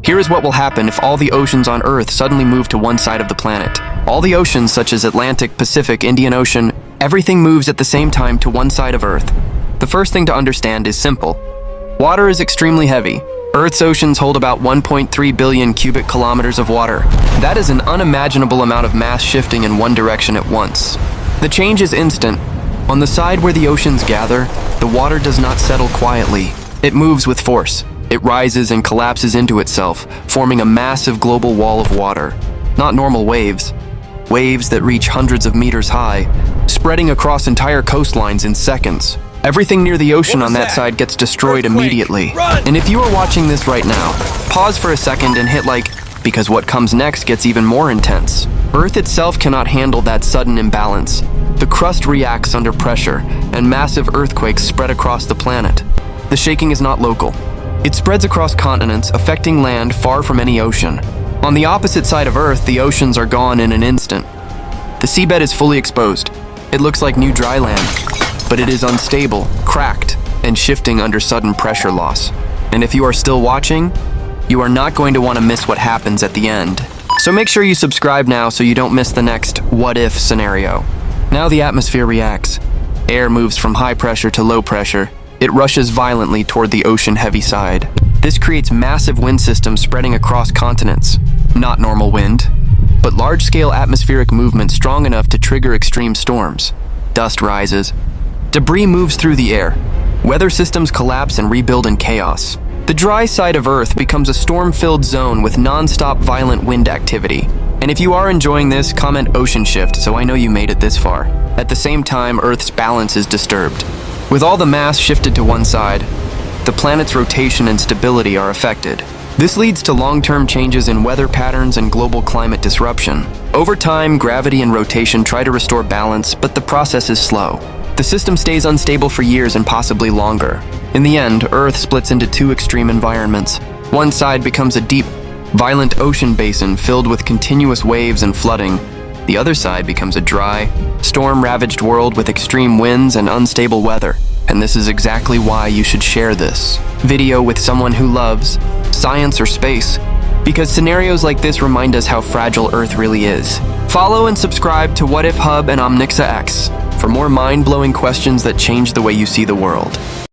Here is what will happen if all the oceans on Earth suddenly move to one side of the planet. All the oceans, such as Atlantic, Pacific, Indian Ocean, everything moves at the same time to one side of Earth. The first thing to understand is simple. Water is extremely heavy. Earth's oceans hold about 1.3 billion cubic kilometers of water. That is an unimaginable amount of mass shifting in one direction at once. The change is instant. On the side where the oceans gather, the water does not settle quietly. It moves with force. It rises and collapses into itself, forming a massive global wall of water. Not normal waves. Waves that reach hundreds of meters high, spreading across entire coastlines in seconds. Everything near the ocean on that side gets destroyed immediately. And if you are watching this right now, pause for a second and hit like, because what comes next gets even more intense. Earth itself cannot handle that sudden imbalance. The crust reacts under pressure, and massive earthquakes spread across the planet. The shaking is not local. It spreads across continents, affecting land far from any ocean. On the opposite side of Earth, the oceans are gone in an instant. The seabed is fully exposed. It looks like new dry land, but it is unstable, cracked, and shifting under sudden pressure loss. And if you are still watching, you are not going to want to miss what happens at the end. So make sure you subscribe now so you don't miss the next what-if scenario. Now the atmosphere reacts. Air moves from high pressure to low pressure. It rushes violently toward the ocean-heavy side. This creates massive wind systems spreading across continents. Not normal wind, but large-scale atmospheric movement strong enough to trigger extreme storms. Dust rises. Debris moves through the air. Weather systems collapse and rebuild in chaos. The dry side of Earth becomes a storm-filled zone with non-stop violent wind activity. And if you are enjoying this, comment ocean shift so I know you made it this far. At the same time, Earth's balance is disturbed. With all the mass shifted to one side, the planet's rotation and stability are affected. This leads to long-term changes in weather patterns and global climate disruption. Over time, gravity and rotation try to restore balance, but the process is slow. The system stays unstable for years and possibly longer. In the end, Earth splits into two extreme environments. One side becomes a deep, violent ocean basin filled with continuous waves and flooding. The other side becomes a dry, storm-ravaged world with extreme winds and unstable weather. And this is exactly why you should share this video with someone who loves science or space, because scenarios like this remind us how fragile Earth really is. Follow and subscribe to What If Hub and Omnixa X for more mind-blowing questions that change the way you see the world.